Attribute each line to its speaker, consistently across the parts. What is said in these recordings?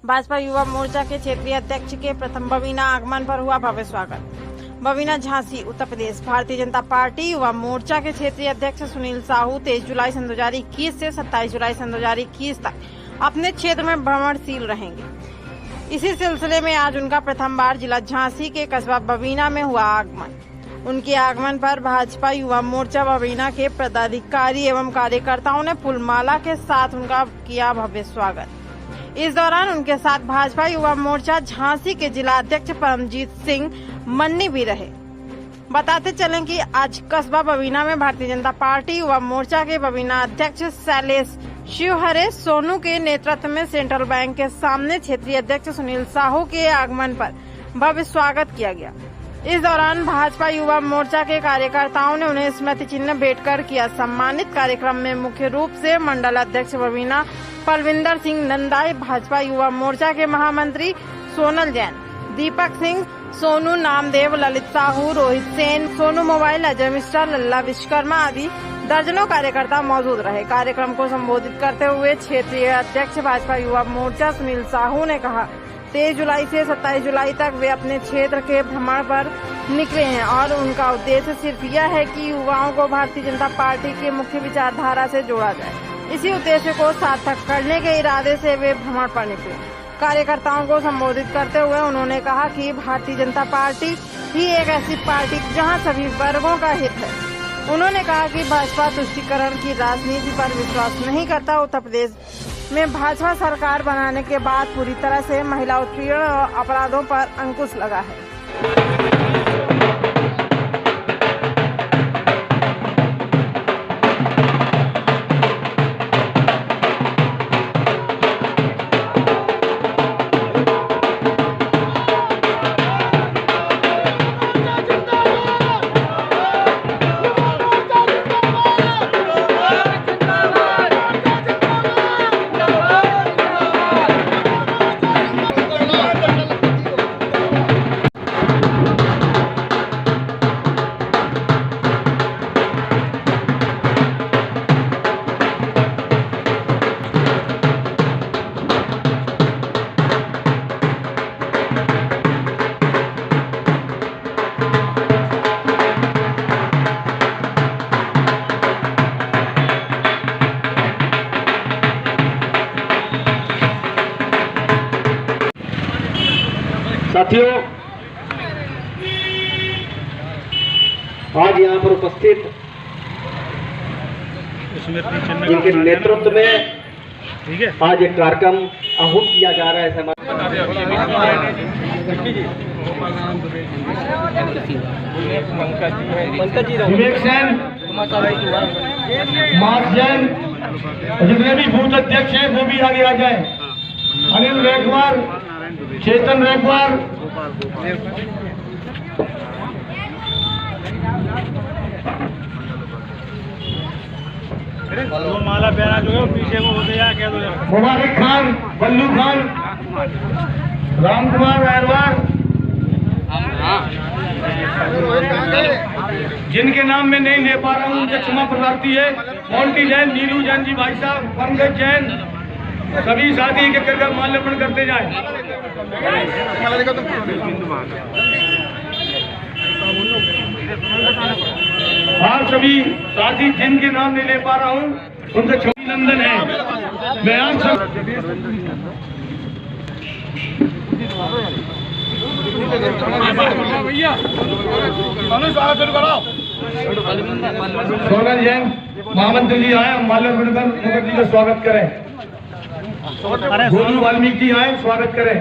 Speaker 1: भाजपा युवा मोर्चा के क्षेत्रीय अध्यक्ष के प्रथम बवीना आगमन पर हुआ भव्य स्वागत। बवीना झांसी उत्तर प्रदेश भारतीय जनता पार्टी युवा मोर्चा के क्षेत्रीय अध्यक्ष सुनील साहू 23 जुलाई सन 2021 से 27 जुलाई सन 2021 तक अपने क्षेत्र में भ्रमणशील रहेंगे। इसी सिलसिले में आज उनका प्रथम बार जिला झांसी के कस्बा बवीना में हुआ आगमन। उनके आगमन पर भाजपा युवा मोर्चा बवीना के पदाधिकारी एवं कार्यकर्ताओं ने फूलमाला के साथ उनका किया भव्य स्वागत। इस दौरान उनके साथ भाजपा युवा मोर्चा झांसी के जिला अध्यक्ष परमजीत सिंह मन्नी भी रहे। बताते चलें कि आज कस्बा बवीना में भारतीय जनता पार्टी युवा मोर्चा के बवीना अध्यक्ष शैलेश शिवहरे सोनू के नेतृत्व में सेंट्रल बैंक के सामने क्षेत्रीय अध्यक्ष सुनील साहू के आगमन पर भव्य स्वागत किया गया। इस दौरान भाजपा युवा मोर्चा के कार्यकर्ताओं ने उन्हें स्मृति चिन्ह भेंट कर किया सम्मानित। कार्यक्रम में मुख्य रूप से मंडल अध्यक्ष बवीना पलविंदर सिंह नंदाई, भाजपा युवा मोर्चा के महामंत्री सोनल जैन, दीपक सिंह, सोनू नामदेव, ललित साहू, रोहित सेन, सोनू मोबाइल, अजय मिश्रा, लल्ला विश्वकर्मा आदि दर्जनों कार्यकर्ता मौजूद रहे। कार्यक्रम को संबोधित करते हुए क्षेत्रीय अध्यक्ष भाजपा युवा मोर्चा सुनील साहू ने कहा, 23 जुलाई से 27 जुलाई तक वे अपने क्षेत्र के भ्रमण पर निकले हैं और उनका उद्देश्य सिर्फ यह है कि युवाओं को भारतीय जनता पार्टी के मुख्य विचारधारा से जोड़ा जाए। इसी उद्देश्य को सार्थक करने के इरादे से वे भ्रमण पर निकले। कार्यकर्ताओं को संबोधित करते हुए उन्होंने कहा कि भारतीय जनता पार्टी ही एक ऐसी पार्टी जहां सभी वर्गों का हित है। उन्होंने कहा कि भाजपा तुष्टीकरण की राजनीति पर विश्वास नहीं करता। उत्तर प्रदेश में भाजपा सरकार बनाने के बाद पूरी तरह से महिला उत्पीड़न और अपराधों पर अंकुश लगा है।
Speaker 2: साथियों, आज यहाँ पर उपस्थित इनके नेतृत्व में आज एक कार्यक्रम आहूत किया जा रहा है। विवेक सेन, मार्क जैन, जितने भी बूथ अध्यक्ष हैं वो भी आगे आ जाए। अनिल रेखवार, चेतन रेखवार,
Speaker 3: माला पहना जो है पीछे को होते जा क्या
Speaker 2: मुबारक खान, बल्लू खान, राम कुमार अहरवार, जिनके नाम में नहीं ले पा रहा हूँ उनसे क्षमा प्रार्थी है। मोंटी जैन, नीलू जैन जी भाई साहब, पंकज जैन, सभी साथी एक करके माल्यार्पण करते जाए। और सभी साथी जिनके नाम नहीं ले पा रहा हूँ उनसे अभिनंदन है। मैं आप सब सोनल जैन महामंत्री जी आए, माल्यार्पण कर मुखर्जी का स्वागत करें। गोलू वाल्मीकि जी आए, स्वागत करें।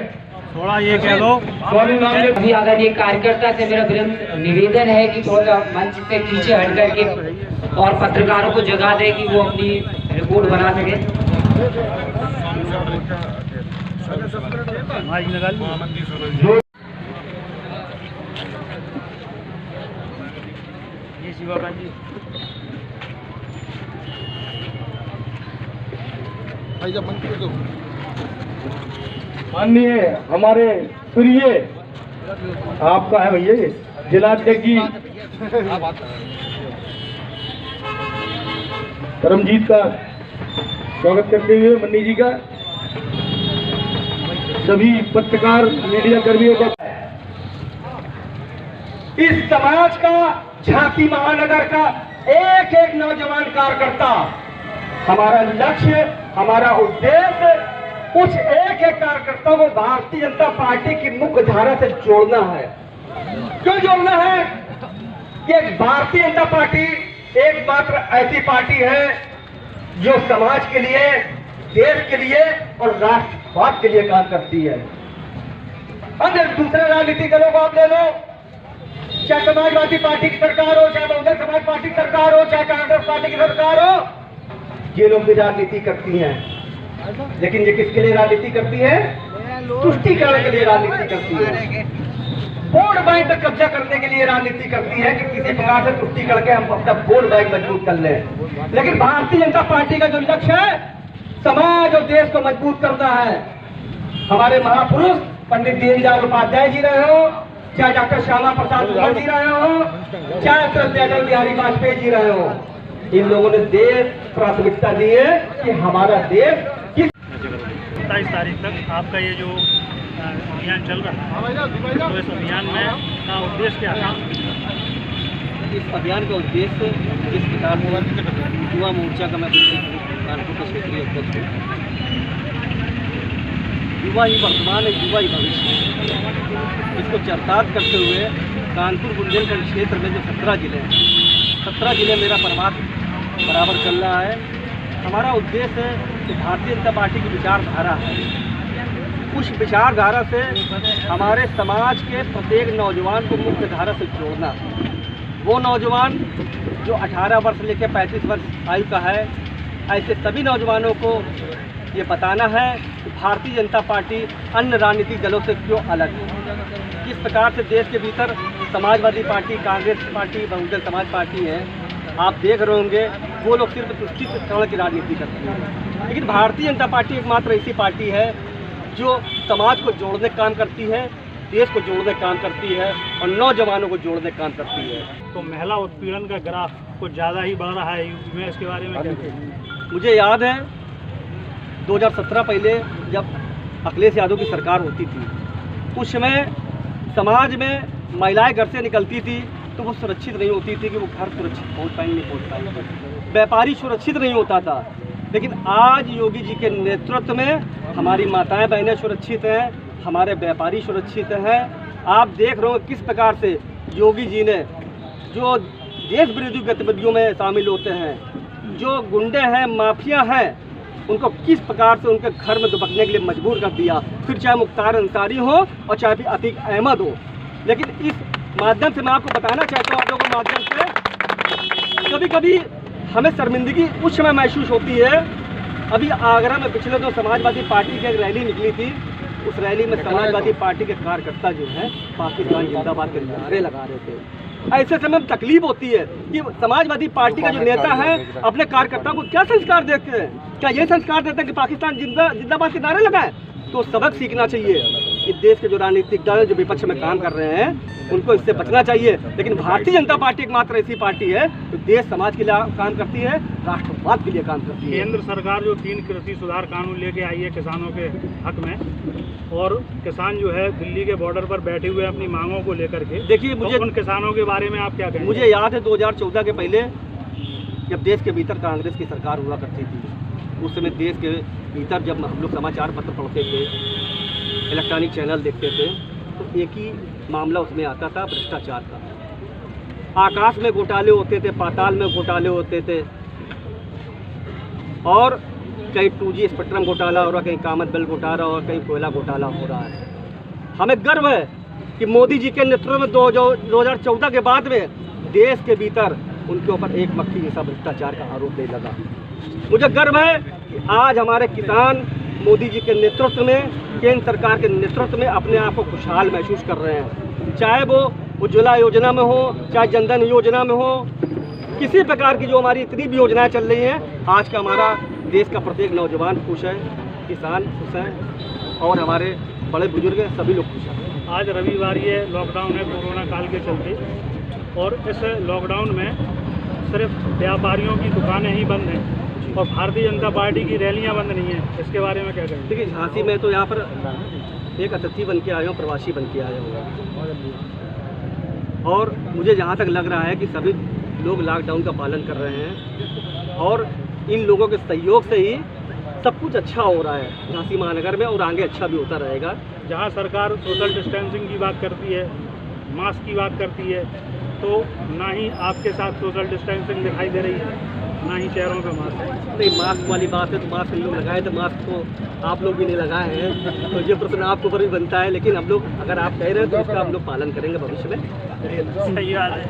Speaker 3: थोड़ा ये कह दो
Speaker 4: अभी अगर ये कार्यकर्ता से मेरा विनम्र निवेदन है कि थोड़ा मंच से पीछे हट करके और पत्रकारों को जगा दे कि वो अपनी रिपोर्ट बना सके।
Speaker 3: ये शिवा जी
Speaker 2: माननीय हमारे प्रिय आपका है भैया ये जिलाध्यक्ष जी परमजीत का स्वागत करते हुए मन्नी जी का सभी पत्रकार मीडिया कर्मियों का
Speaker 5: इस समाज का झांसी महानगर का एक एक नौजवान कार्यकर्ता, हमारा लक्ष्य, हमारा उद्देश्य उस एक एक कार्यकर्ता को भारतीय जनता पार्टी की मुख्य धारा से जोड़ना है। क्यों जोड़ना है? ये भारतीय जनता पार्टी एकमात्र ऐसी पार्टी है जो समाज के लिए, देश के लिए और राष्ट्रवाद के लिए काम करती है। अन्य दूसरे राजनीतिक दलों को आप ले लो, चाहे समाजवादी पार्टी की सरकार हो, चाहे बहुजन समाज पार्टी की सरकार हो, चाहे कांग्रेस पार्टी की सरकार हो, ये लोग भी राजनीति करती हैं, लेकिन ये किसके लिए राजनीति करती है? तुष्टीकरण के लिए राजनीति करती है, वोट बैंक पर कब्जा करने के लिए राजनीति करती है कि किसी प्रकार से तुष्टि करके हम अपना वोट बैंक मजबूत कर लें। लेकिन भारतीय जनता पार्टी का जो लक्ष्य है, समाज और देश को मजबूत करना है। हमारे महापुरुष पंडित दीनदयाल उपाध्याय जी रहे हो, चाहे डॉक्टर श्यामा प्रसाद मुखर्जी रहे हो, चाहे श्रद्धेय अटल बिहारी वाजपेयी जी रहे हो, इन लोगों ने देश प्राथमिकता दी है कि हमारा देश किस
Speaker 3: 27 तारीख तक आपका ये जो अभियान चल रहा है, तो इस अभियान में का उद्देश्य क्या है?
Speaker 6: इस अभियान का उद्देश्य जिस प्रकार से युवा मोर्चा का मैं कानपुर का क्षेत्रीय अध्यक्ष हूँ, युवा ही वर्तमान है, युवा ही भविष्य, इसको चरितार्थ करते हुए कानपुर बुंदेलखंड क्षेत्र में जो 17 जिले हैं, 17 जिले मेरा प्रवास बराबर चल रहा है। हमारा उद्देश्य है कि भारतीय जनता पार्टी की विचारधारा है, उस विचारधारा से हमारे समाज के प्रत्येक नौजवान को मुख्य धारा से जोड़ना। वो नौजवान जो 18 वर्ष लेकर 35 वर्ष आयु का है, ऐसे सभी नौजवानों को ये बताना है कि भारतीय जनता पार्टी अन्य राजनीतिक दलों से क्यों अलग है। किस प्रकार से देश के भीतर Samajwadi party, Congress party, Bahujan Samaj party है, आप देख रहे होंगे वो लोग सिर्फ तुष्टीकरण की राजनीति करते हैं, लेकिन भारतीय जनता पार्टी एकमात्र ऐसी पार्टी है जो समाज को जोड़ने का काम करती है, देश को जोड़ने का काम करती है और नौजवानों को जोड़ने का काम करती है।
Speaker 3: तो महिला उत्पीड़न का ग्राफ कुछ ज़्यादा ही बढ़ रहा है यूपी में, इसके बारे में क्या कहेंगे?
Speaker 6: मुझे याद है 2017 पहले जब अखिलेश यादव की सरकार होती थी, उस समय समाज में महिलाएं घर से निकलती थी तो वो सुरक्षित नहीं होती थी कि वो घर सुरक्षित पहुंच पाएंगे, नहीं पहुंच पाएंगे, व्यापारी सुरक्षित नहीं होता था। लेकिन आज योगी जी के नेतृत्व में हमारी माताएं बहनें सुरक्षित हैं, हमारे व्यापारी सुरक्षित हैं। आप देख रहे हो किस प्रकार से योगी जी ने जो देश विरोधी गतिविधियों में शामिल होते हैं, जो गुंडे हैं, माफिया हैं, उनको किस प्रकार से उनके घर में दुबकने के लिए मजबूर कर दिया, फिर चाहे मुख्तार अंसारी हो और चाहे भी अतीक अहमद हो। लेकिन इस माध्यम से मैं आपको बताना चाहता हूँ, आप लोगों के माध्यम से कभी कभी हमें शर्मिंदगी उस समय महसूस होती है। अभी आगरा में पिछले दो समाजवादी पार्टी की एक रैली निकली थी, उस रैली में समाजवादी पार्टी के कार्यकर्ता जो है पाकिस्तान जिंदाबाद के नारे लगा रहे थे। ऐसे समय में तकलीफ होती है कि समाजवादी पार्टी का जो नेता है अपने कार्यकर्ताओं को क्या संस्कार देते हैं, क्या ये संस्कार देते हैं कि पाकिस्तान जिंदाबाद के नारे लगाए? तो सबक सीखना चाहिए। इस देश के जो राजनीतिक दल जो विपक्ष में काम कर रहे हैं उनको इससे बचना चाहिए। लेकिन भारतीय जनता पार्टी एकमात्र ऐसी पार्टी है जो देश समाज के लिए काम करती है, राष्ट्रवाद के लिए काम करती है।
Speaker 3: केंद्र सरकार जो 3 कृषि सुधार कानून लेके आई है किसानों के हक में, और किसान जो है दिल्ली के बॉर्डर पर बैठे हुए अपनी मांगों को लेकर के, देखिए मुझे उन किसानों के बारे में आप क्या कहेंगे?
Speaker 6: मुझे याद है 2014 के पहले जब देश के भीतर कांग्रेस की सरकार हुआ करती थी, उस समय देश के भीतर जब हम लोग समाचार पत्र पढ़ते थे, इलेक्ट्रॉनिक चैनल देखते थे, तो एक ही मामला उसमें आता था, भ्रष्टाचार का। आकाश में घोटाले होते थे, पाताल में घोटाले होते थे, और कहीं 2G स्पेक्ट्रम घोटाला हो रहा, कहीं कामत बिल घोटाला और कहीं कोयला घोटाला हो रहा है। हमें गर्व है कि मोदी जी के नेतृत्व में 2014 के बाद में देश के भीतर उनके ऊपर एक मक्खी जैसा भ्रष्टाचार का आरोप नहीं लगा। मुझे गर्व है कि आज हमारे किसान मोदी जी के नेतृत्व में, केंद्र सरकार के नेतृत्व में अपने आप को खुशहाल महसूस कर रहे हैं। चाहे वो उज्ज्वला योजना में हो, चाहे जनधन योजना में हो, किसी प्रकार की जो हमारी इतनी भी योजनाएं चल रही हैं, आज का हमारा देश का प्रत्येक नौजवान खुश है, किसान खुश हैं और हमारे बड़े बुजुर्ग हैं, सभी लोग खुश हैं।
Speaker 3: आज रविवार ये लॉकडाउन है कोरोना काल के चलते, और इस लॉकडाउन में सिर्फ व्यापारियों की दुकानें ही बंद हैं और भारतीय जनता पार्टी की रैलियां बंद नहीं हैं, इसके बारे में क्या कहेंगे?
Speaker 6: देखिए झांसी में तो यहाँ पर एक अतिथि बन के आया हूँ, प्रवासी बन के आया हूँ। और मुझे जहाँ तक लग रहा है कि सभी लोग लॉकडाउन का पालन कर रहे हैं और इन लोगों के सहयोग से ही सब कुछ अच्छा हो रहा है झांसी महानगर में, और आगे अच्छा भी होता रहेगा।
Speaker 3: जहाँ सरकार सोशल डिस्टेंसिंग की बात करती है, मास्क की बात करती है, तो ना ही आपके साथ सोशल डिस्टेंसिंग दिखाई दे रही है, ना ही चेहरों पे मास्क।
Speaker 6: नहीं, मास्क वाली बात है तो मास्क लोग लगाए, तो मास्क तो आप लोग भी नहीं लगाए हैं, तो ये प्रश्न आपके ऊपर भी बनता है। लेकिन हम लोग, अगर आप कह रहे हैं तो उसका हम लोग पालन करेंगे भविष्य में।
Speaker 3: सही बात है।